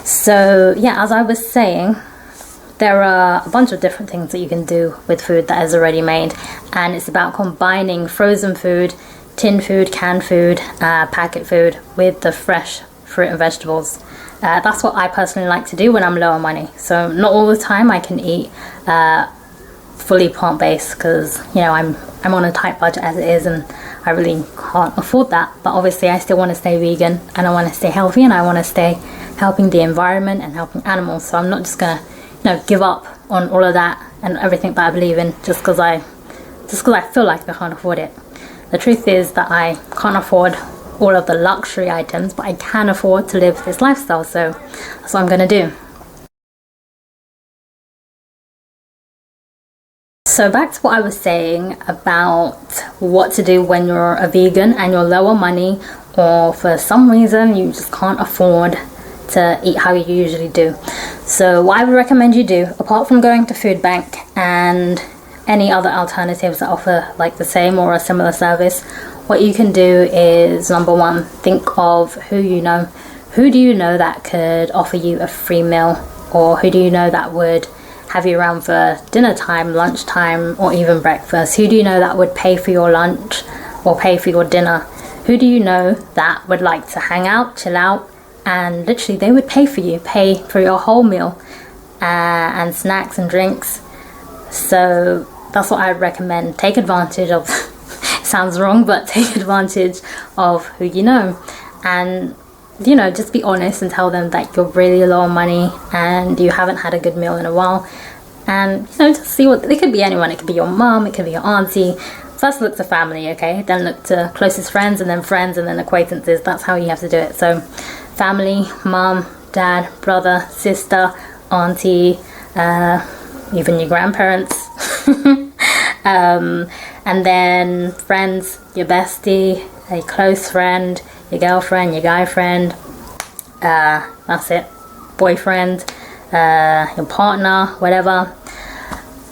So yeah, as I was saying, there are a bunch of different things that you can do with food that is already made, and it's about combining frozen food, tin food, canned food, packet food with the fresh fruit and vegetables. That's what I personally like to do when I'm low on money. So not all the time I can eat fully plant-based, because you know I'm on a tight budget as it is, and I really can't afford that. But obviously I still want to stay vegan, and I want to stay healthy, and I want to stay helping the environment and helping animals. So I'm not just gonna give up on all of that and everything that I believe in just because I feel like I can't afford it. The truth is that I can't afford all of the luxury items, but I can afford to live this lifestyle, so that's what I'm gonna do. So back to what I was saying about what to do when you're a vegan and you're low on money, or for some reason you just can't afford to eat how you usually do. So what I would recommend you do, apart from going to Foodbank and any other alternatives that offer like the same or a similar service, what you can do is, number one, think of who you know. Who do you know that could offer you a free meal, or who do you know that would have you around for dinner time, lunchtime, or even breakfast? Who do you know that would pay for your lunch or pay for your dinner? Who do you know that would like to hang out, chill out, and literally they would pay for you, pay for your whole meal, and snacks and drinks? So that's what I'd recommend. Take advantage of sounds wrong, but take advantage of who you know, and just be honest and tell them that you're really low on money and you haven't had a good meal in a while, and just see what it could be. Anyone, it could be your mom, it could be your auntie. First look to family, okay, then look to closest friends, and then acquaintances. That's how you have to do it. So family, mom, dad, brother, sister, auntie, even your grandparents. And then friends, your bestie, a close friend, your girlfriend, your guy friend, that's it, boyfriend, your partner, whatever.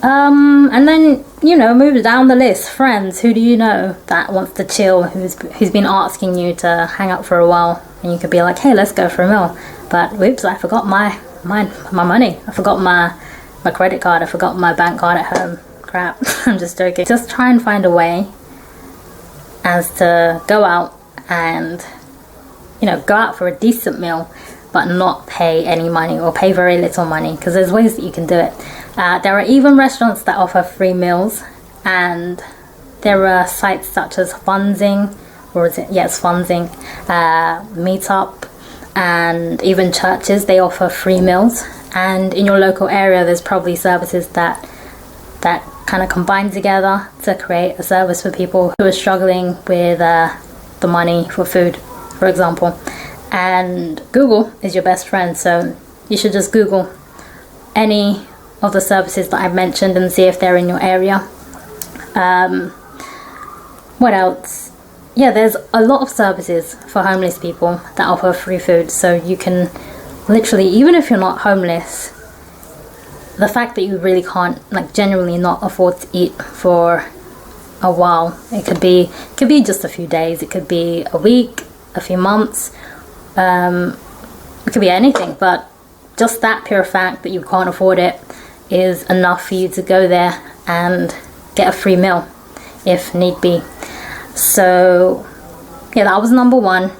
And then move down the list. Friends, who do you know that wants to chill, who's been asking you to hang out for a while, and you could be like, hey, let's go for a meal, but whoops, I forgot my money, I forgot my credit card, I forgot my bank card at home. Crap. I'm just joking. Just try and find a way as to go out and go out for a decent meal, but not pay any money or pay very little money, because there's ways that you can do it. There are even restaurants that offer free meals, and there are sites such as Funzing, or is it? Yes, Funzing, Meetup, and even churches. They offer free meals, and in your local area there's probably services that kind of combine together to create a service for people who are struggling with the money for food, for example. And Google is your best friend, so you should just Google any of the services that I've mentioned and see if they're in your area. What else? Yeah, there's a lot of services for homeless people that offer free food, so you can literally, even if you're not homeless, the fact that you really can't, genuinely not afford to eat for a while, it could be just a few days, it could be a week, a few months, it could be anything, but just that pure fact that you can't afford it is enough for you to go there and get a free meal if need be. So yeah, that was number one,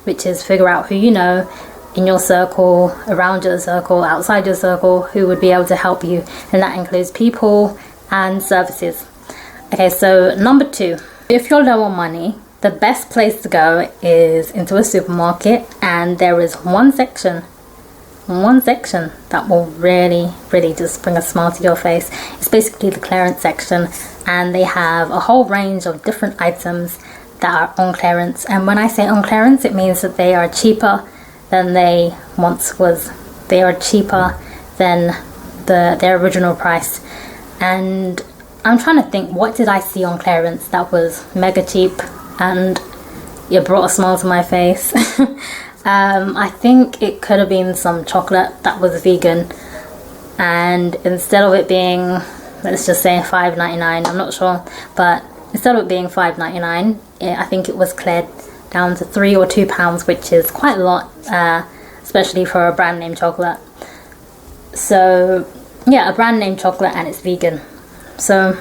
which is figure out who you know in your circle, around your circle, outside your circle, who would be able to help you, and that includes people and services. Okay, so number two, if you're low on money, the best place to go is into a supermarket, and there is one section that will really just bring a smile to your face. It's basically the clearance section, and they have a whole range of different items that are on clearance. And when I say on clearance, it means that they are cheaper than they once was. They are cheaper than their original price. And I'm trying to think, what did I see on clearance that was mega cheap and it brought a smile to my face? I think it could have been some chocolate that was vegan, and instead of it being, let's just say $5.99, I'm not sure, but instead of it being $5.99, I think it was cleared down to £3 or £2, which is quite a lot. especially for a brand name chocolate. So yeah, a brand name chocolate, and it's vegan. So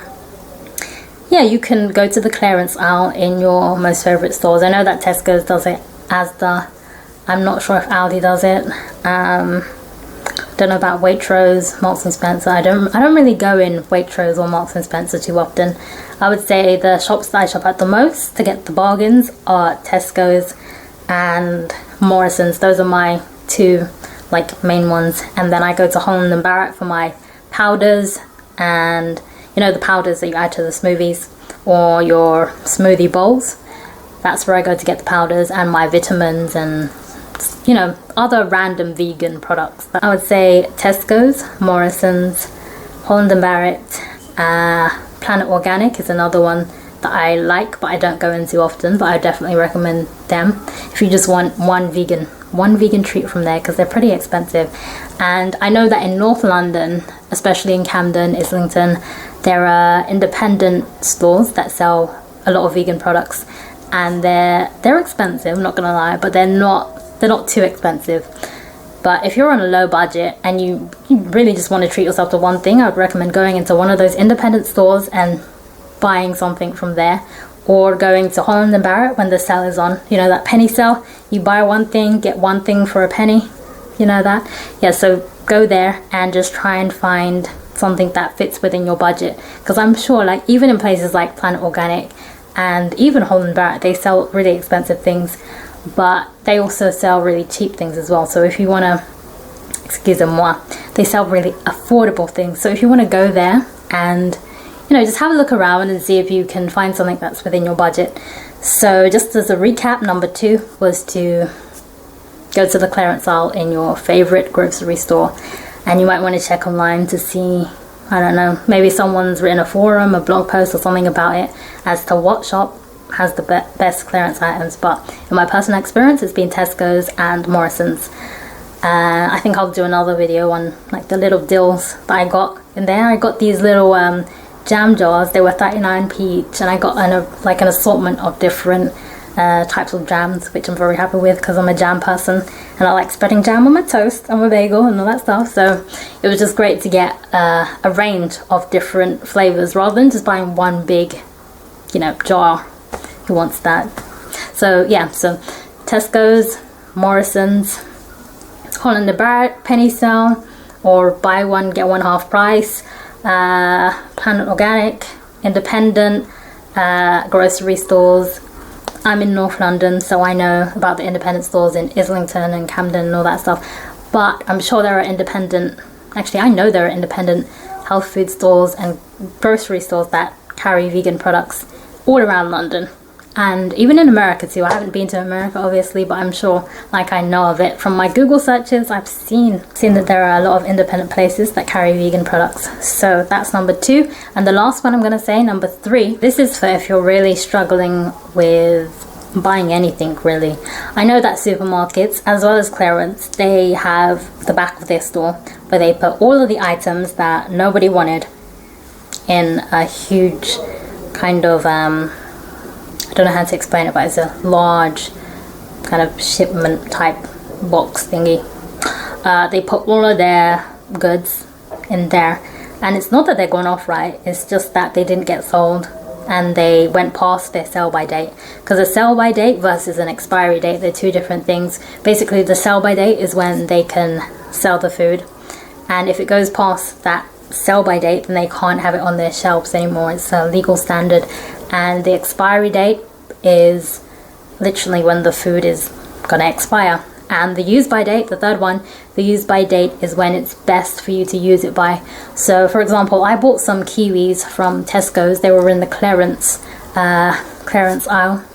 yeah, you can go to the clearance aisle in your most favorite stores. I know that Tesco's does it, Asda. I'm not sure if Aldi does it. Don't know about Waitrose, Marks and Spencer. I don't really go in Waitrose or Marks and Spencer too often. I would say the shops that I shop at the most to get the bargains are Tesco's and Morrison's. Those are my two like main ones. And then I go to Holland and Barrett for my powders, and you know, the powders that you add to the smoothies or your smoothie bowls. That's where I go to get the powders and my vitamins and, you know, other random vegan products. I would say Tesco's, Morrison's, Holland and Barrett, Planet Organic is another one that I like, but I don't go into often, but I definitely recommend them if you just want one vegan treat from there, because they're pretty expensive. And I know that in North London, especially in Camden, Islington, there are independent stores that sell a lot of vegan products, and they're expensive, I'm not gonna lie, but they're not too expensive. But if you're on a low budget and you really just want to treat yourself to one thing, I would recommend going into one of those independent stores and buying something from there, or going to Holland and Barrett when the sale is on. You know, that penny sale, you buy one thing, get one thing for a penny, you know that? Yeah, so go there and just try and find something that fits within your budget, because I'm sure, like, even in places like Planet Organic and even Holland and Barrett, they sell really expensive things, but they also sell really cheap things as well. So if you want to, excusez-moi, they sell really affordable things. So if you want to go there and, you know, just have a look around and see if you can find something that's within your budget. So just as a recap, number 2 was to go to the clearance aisle in your favorite grocery store, and you might want to check online to see, I don't know, maybe someone's written a forum, a blog post or something about it as to what shop has the best clearance items. But in my personal experience, it's been Tesco's and Morrison's. I think I'll do another video on like the little deals that I got in there. I got these little jam jars. They were 39p each, and I got an assortment of different types of jams, which I'm very happy with because I'm a jam person and I like spreading jam on my toast, on my bagel and all that stuff. So it was just great to get a range of different flavors rather than just buying one big, you know, jar. Who wants that? So yeah, so Tesco's, Morrison's, Holland and Barrett penny sale, or buy one get one half price, Planet Organic, independent grocery stores. I'm in North London, so I know about the independent stores in Islington and Camden and all that stuff, but I'm sure there are independent, actually I know there are independent health food stores and grocery stores that carry vegan products all around London. And even in America too. I haven't been to America obviously, but I'm sure, like, I know of it from my Google searches. I've seen that there are a lot of independent places that carry vegan products. So that's number 2. And the last one I'm going to say, number 3, this is for if you're really struggling with buying anything really. I know that supermarkets as well as clearance, they have the back of their store where they put all of the items that nobody wanted in a huge kind of I don't know how to explain it, but it's a large kind of shipment type box thingy. They put all of their goods in there, and it's not that they're going off right, it's just that they didn't get sold and they went past their sell by date. Because a sell by date versus an expiry date, they're two different things. Basically the sell by date is when they can sell the food, and if it goes past that sell by date, then they can't have it on their shelves anymore. It's a legal standard. And the expiry date is literally when the food is gonna expire. And the use by date, the third one, the use by date is when it's best for you to use it by. So for example, I bought some kiwis from Tesco's. They were in the clearance aisle,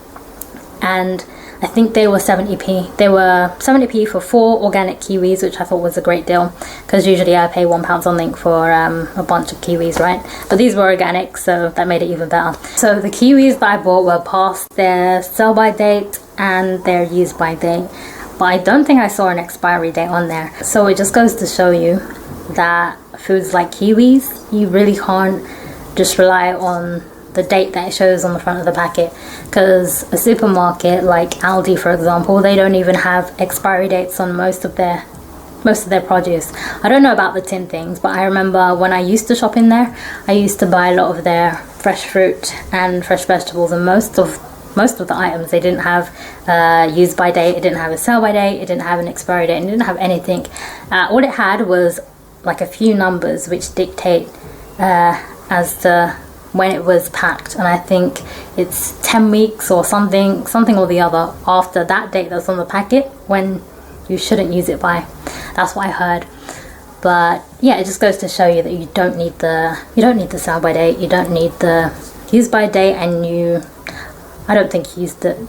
and I think they were 70p. They were 70p for 4 organic kiwis, which I thought was a great deal, because usually I pay £1 something for a bunch of kiwis, right? But these were organic, so that made it even better. So the kiwis that I bought were past their sell by date and their use by date, but I don't think I saw an expiry date on there. So it just goes to show you that foods like kiwis, you really can't just rely on the date that it shows on the front of the packet, because a supermarket like Aldi, for example, they don't even have expiry dates on most of their produce. I don't know about the tin things, but I remember when I used to shop in there, I used to buy a lot of their fresh fruit and fresh vegetables, and most of the items, they didn't have use by date, it didn't have a sell by date, it didn't have an expiry date, it didn't have anything. All it had was like a few numbers which dictate as to when it was packed, and I think it's 10 weeks or something or the other after that date that's on the packet when you shouldn't use it by. That's what I heard. But yeah, it just goes to show you that you don't need the sell by date, you don't need the use by date, and I don't think you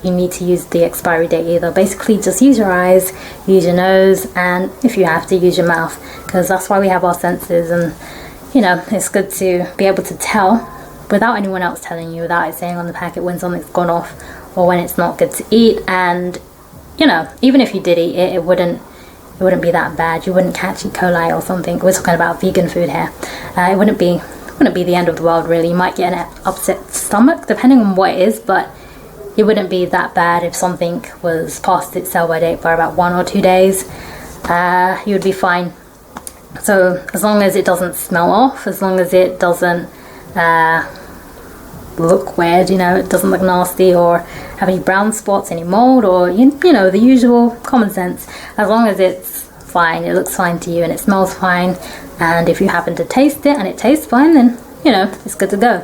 need to use the expiry date either. Basically, just use your eyes, use your nose, and if you have to, use your mouth, because that's why we have our senses. And it's good to be able to tell without anyone else telling you, without it saying on the packet when something's gone off or when it's not good to eat. And even if you did eat it, it wouldn't be that bad. You wouldn't catch E. coli or something. We're talking about vegan food here. It wouldn't be the end of the world, really. You might get an upset stomach depending on what it is, but it wouldn't be that bad if something was past its sell by date by about 1 or 2 days. You would be fine. So as long as it doesn't smell off, as long as it doesn't look weird, it doesn't look nasty or have any brown spots, any mold, or the usual common sense, as long as it's fine, it looks fine to you and it smells fine, and if you happen to taste it and it tastes fine, then it's good to go.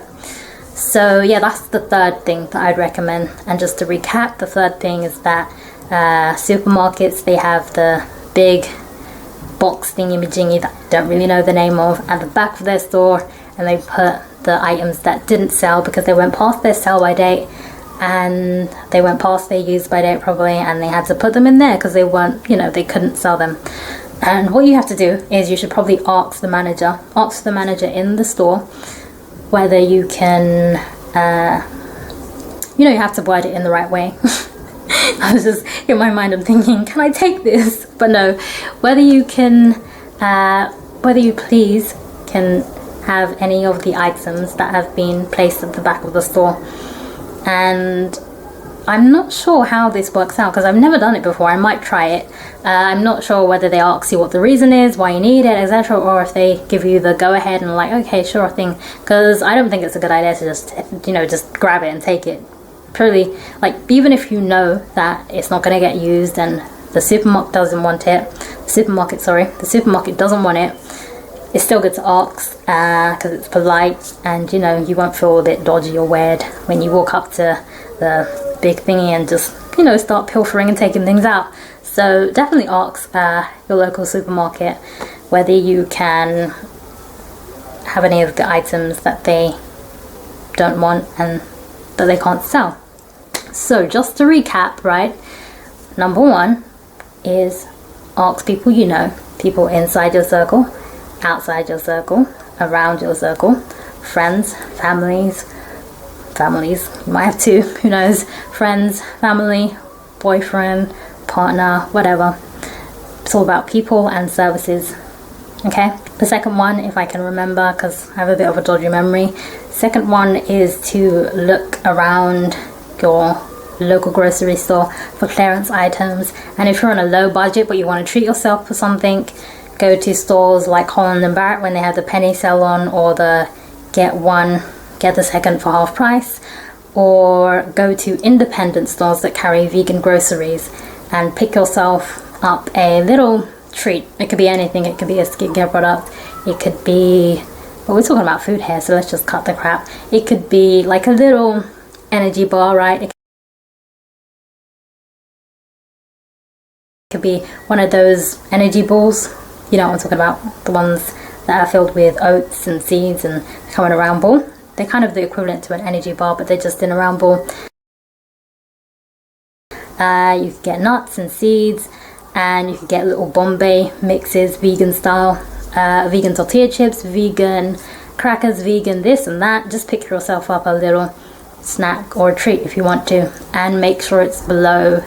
So yeah, that's the third thing that I'd recommend. And just to recap, the third thing is that supermarkets, they have the big box thingy-majingy that I don't really know the name of at the back of their store, and they put the items that didn't sell because they went past their sell by date and they went past their use by date probably, and they had to put them in there because they weren't, they couldn't sell them. And what you have to do is you should probably ask the manager in the store whether you can, you have to word it in the right way. I was just, in my mind, I'm thinking, can I take this? But no, whether you please can have any of the items that have been placed at the back of the store. And I'm not sure how this works out because I've never done it before. I might try it. I'm not sure whether they ask you what the reason is, why you need it, etc., or if they give you the go ahead and like, okay, sure thing. Because I don't think it's a good idea to just grab it and take it. Purely, like, even if you know that it's not going to get used and the supermarket doesn't want it, the supermarket doesn't want it, it's still good to ask because it's polite, and you won't feel a bit dodgy or weird when you walk up to the big thingy and just start pilfering and taking things out. So definitely ask your local supermarket whether you can have any of the items that they don't want and that they can't sell. So just to recap, right, number 1 is ask people people inside your circle, outside your circle, around your circle, friends, families, you might have 2, who knows, friends, family, boyfriend, partner, whatever. It's all about people and services. Okay, the second one, if I can remember, because I have a bit of a dodgy memory, second one is to look around your local grocery store for clearance items. And if you're on a low budget but you want to treat yourself for something, go to stores like Holland and Barrett when they have the penny sale on, or the get one get the second for half price, or go to independent stores that carry vegan groceries and pick yourself up a little treat. It could be anything. It could be a skincare product, it could be, well, we're talking about food here, so let's just cut the crap. It could be like a little energy bar, right? It could be one of those energy balls, you know what I'm talking about, the ones that are filled with oats and seeds and come in a round ball. They're kind of the equivalent to an energy bar, but they're just in a round ball. You can get nuts and seeds, and you can get little Bombay mixes, vegan style, vegan tortilla chips, vegan crackers, vegan this and that. Just pick yourself up a little snack or a treat if you want to, and make sure it's below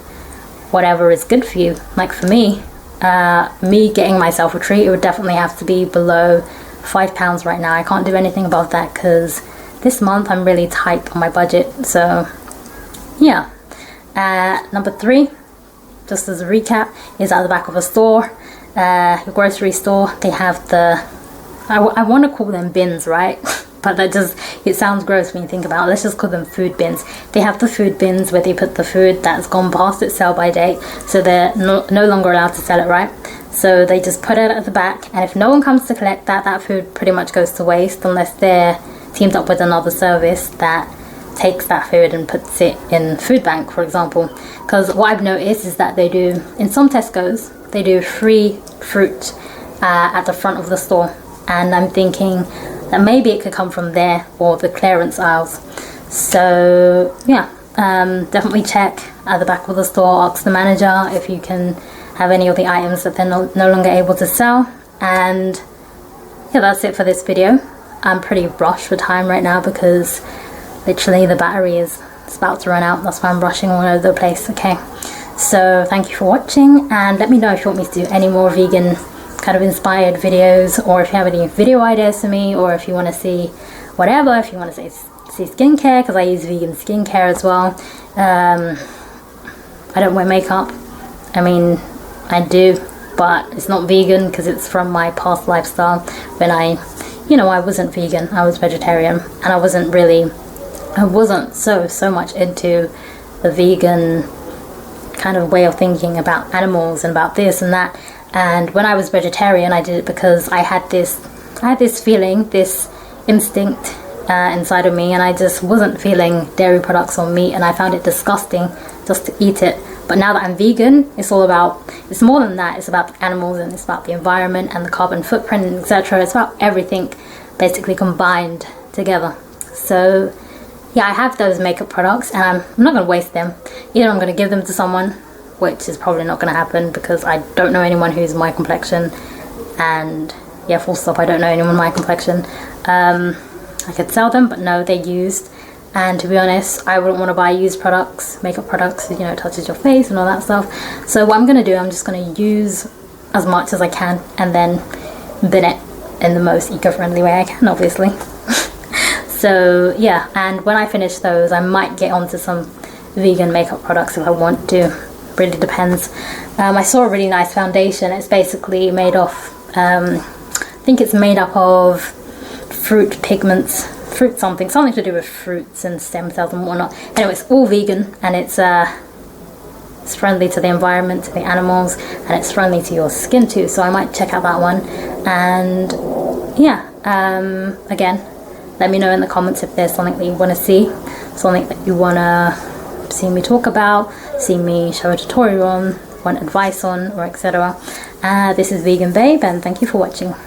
whatever is good for you. Like for me, getting myself a treat, it would definitely have to be below £5 right now. I can't do anything above that because this month I'm really tight on my budget, so yeah. Number 3, just as a recap, is at the back of a store, your grocery store. They have the, I want to call them bins, right? But that just, it sounds gross when you think about it. Let's just call them food bins. They have the food bins where they put the food that's gone past its sell by date, so they're no longer allowed to sell it, right? So they just put it at the back, and if no one comes to collect that, that food pretty much goes to waste, unless they're teamed up with another service that takes that food and puts it in Foodbank, for example. Because what I've noticed is that they do, in some Tesco's, they do free fruit at the front of the store, and I'm thinking that maybe it could come from there or the clearance aisles. So yeah, definitely check at the back of the store, ask the manager if you can have any of the items that they're no longer able to sell. And yeah, that's it for this video. I'm pretty rushed for time right now because literally the battery is about to run out. That's why I'm rushing all over the place. Okay, so thank you for watching, and let me know if you want me to do any more vegan kind of inspired videos, or if you have any video ideas for me, or if you want to see whatever, if you want to see skincare, because I use vegan skincare as well. I don't wear makeup. I mean, I do, but it's not vegan because it's from my past lifestyle when I wasn't vegan, I was vegetarian, and I wasn't so much into the vegan kind of way of thinking about animals and about this and that. And when I was vegetarian, I did it because I had this feeling, this instinct inside of me, and I just wasn't feeling dairy products or meat, and I found it disgusting just to eat it. But now that I'm vegan, it's more than that. It's about the animals, and it's about the environment and the carbon footprint, and etc. It's about everything basically combined together. So yeah, I have those makeup products, and I'm not going to waste them. Either I'm going to give them to someone, which is probably not going to happen because I don't know anyone who's my complexion, and yeah, full stop, I don't know anyone my complexion. I could sell them, but no, they're used, and to be honest, I wouldn't want to buy used products, makeup products, it touches your face and all that stuff. So what I'm going to do, I'm just going to use as much as I can and then bin it in the most eco-friendly way I can, obviously. So yeah, and when I finish those, I might get onto some vegan makeup products if I want to. Really depends. I saw a really nice foundation. It's basically made off, I think it's made up of fruit pigments, something to do with fruits and stem cells and whatnot. Anyway, it's all vegan, and it's friendly to the environment, to the animals, and it's friendly to your skin too. So I might check out that one. And yeah, again, let me know in the comments if there's something that you want to see, something that you want to see me talk about, see me show a tutorial on, want advice on, or etc. This is Vegan Babe, and thank you for watching.